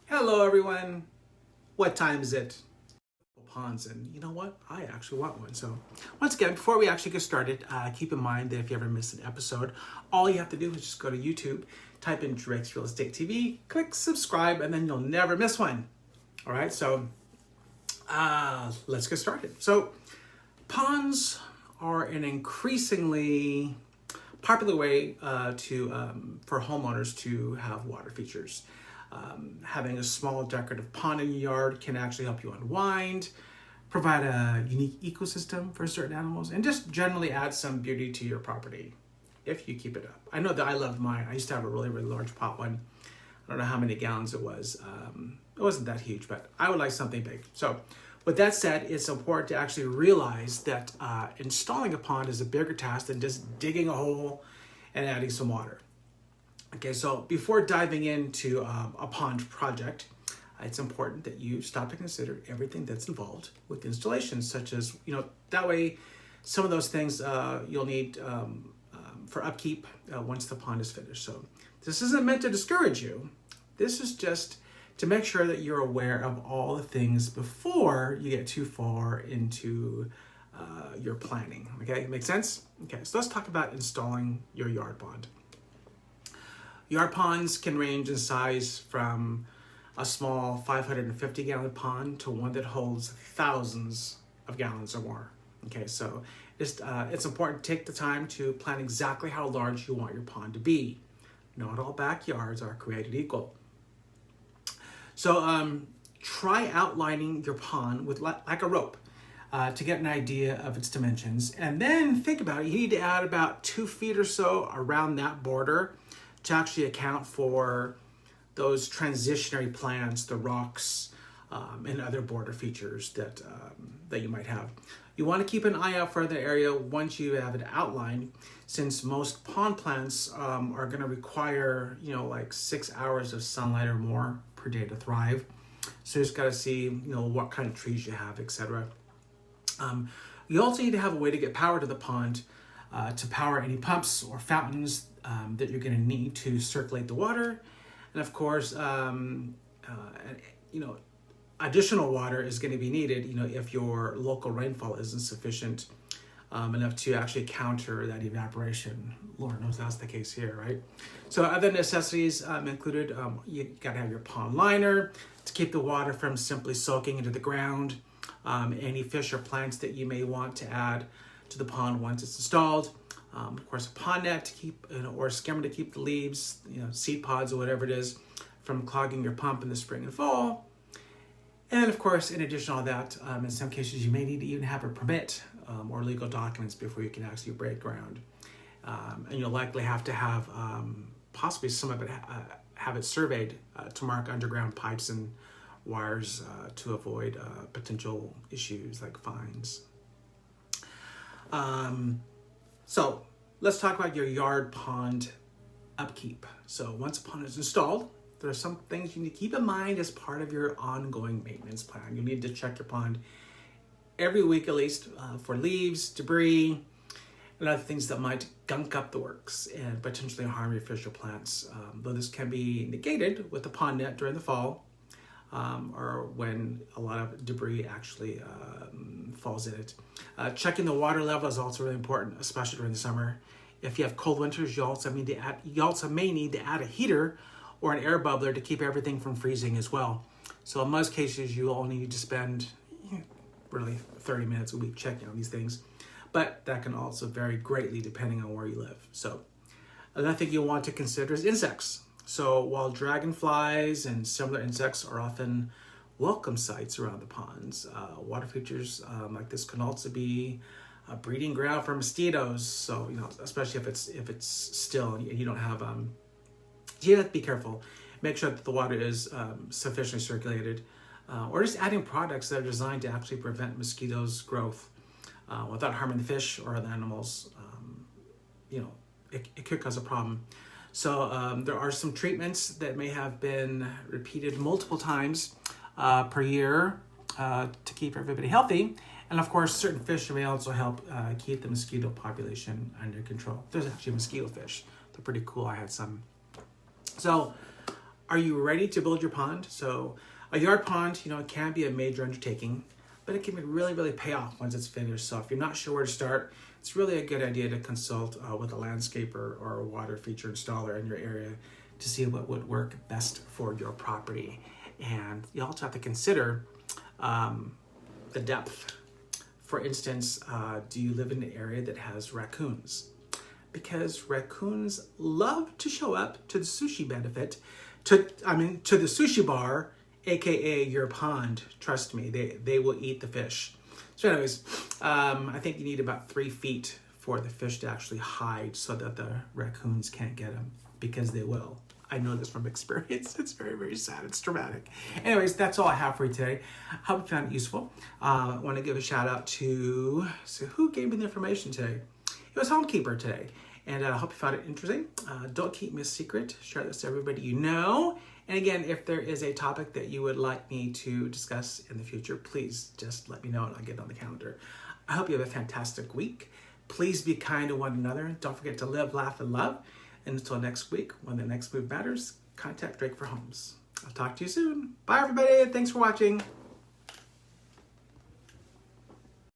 Hello everyone. What time is it? Ponds, and you know what? I actually want one. So once again, before we actually get started, keep in mind that if you ever miss an episode, all you have to do is just go to YouTube, type in Drake's Real Estate TV, click subscribe, and then you'll never miss one. All right, so let's get started. So ponds are an increasingly popular way for homeowners to have water features. Having a small decorative pond in your yard can actually help you unwind, provide a unique ecosystem for certain animals, and just generally add some beauty to your property if you keep it up. I know that I loved mine. I used to have a really, really large pot one. I don't know how many gallons it was. It wasn't that huge, but I would like something big. So with that said, it's important to actually realize that installing a pond is a bigger task than just digging a hole and adding some water. Okay, so before diving into a pond project, it's important that you stop to consider everything that's involved with installation, such as, that way some of those things you'll need for upkeep once the pond is finished. So this isn't meant to discourage you. This is just to make sure that you're aware of all the things before you get too far into your planning. Okay, make sense? Okay, so let's talk about installing your yard pond. Yard ponds can range in size from a small 550-gallon pond to one that holds thousands of gallons or more. Okay, so it's important to take the time to plan exactly how large you want your pond to be. Not all backyards are created equal. So try outlining your pond with like a rope to get an idea of its dimensions. And then think about it. You need to add about 2 feet or so around that border to actually account for those transitionary plants, the rocks, and other border features that you might have. You want to keep an eye out for the area once you have it outlined, since most pond plants are going to require, like 6 hours of sunlight or more per day to thrive. So you just got to see, what kind of trees you have, etc. You also need to have a way to get power to the pond to power any pumps or fountains that you're going to need to circulate the water. And of course, additional water is going to be needed, if your local rainfall isn't sufficient enough to actually counter that evaporation. Lord knows that's the case here, right? So other necessities included, you got to have your pond liner to keep the water from simply soaking into the ground. Any fish or plants that you may want to add to the pond once it's installed. Of course, a pond net to keep, or a skimmer to keep the leaves, seed pods or whatever it is, from clogging your pump in the spring and fall. And then, of course, in addition to all that, in some cases, you may need to even have a permit or legal documents before you can actually break ground. And you'll likely have to have possibly some of it have it surveyed to mark underground pipes and wires to avoid potential issues like fines. So let's talk about your yard pond upkeep. So once a pond is installed, there are some things you need to keep in mind as part of your ongoing maintenance plan. You need to check your pond every week at least for leaves, debris, and other things that might gunk up the works and potentially harm your fish or plants. Though this can be negated with the pond net during the fall or when a lot of debris actually falls in it. Checking the water level is also really important, especially during the summer. If you have cold winters, you also may need to add a heater or an air bubbler to keep everything from freezing as well. So in most cases, you only need to spend really 30 minutes a week checking on these things. But that can also vary greatly depending on where you live. So another thing you'll want to consider is insects. So while dragonflies and similar insects are often welcome sites around the ponds, water features like this can also be a breeding ground for mosquitoes. So, especially if it's still and you don't have, you have to be careful. Make sure that the water is sufficiently circulated, or just adding products that are designed to actually prevent mosquitoes' growth without harming the fish or other animals. It could cause a problem. So there are some treatments that may have been repeated multiple times per year to keep everybody healthy. And of course, certain fish may also help keep the mosquito population under control. There's actually mosquito fish. They're pretty cool. I had some. So Are you ready to build your pond? So a yard pond, it can be a major undertaking, but it can really, really pay off once it's finished. So if you're not sure where to start, it's really a good idea to consult with a landscaper or a water feature installer in your area to see what would work best for your property. And you also have to consider the depth. For instance, do you live in an area that has raccoons? Because raccoons love to show up to the sushi benefit, to the sushi bar, aka your pond. Trust me, they will eat the fish. So anyways, I think you need about 3 feet for the fish to actually hide so that the raccoons can't get them, because they will. I know this from experience. It's very, very sad. It's dramatic. Anyways, that's all I have for you today. Hope you found it useful. I want to give a shout out to, so who gave me the information today? It was Homekeeper today. And I hope you found it interesting. Don't keep me a secret. Share this to everybody you know. And again, if there is a topic that you would like me to discuss in the future, please just let me know and I'll get it on the calendar. I hope you have a fantastic week. Please be kind to one another. Don't forget to live, laugh, and love. And until next week, when the next move matters, contact Drake for Homes. I'll talk to you soon. Bye, everybody. Thanks for watching.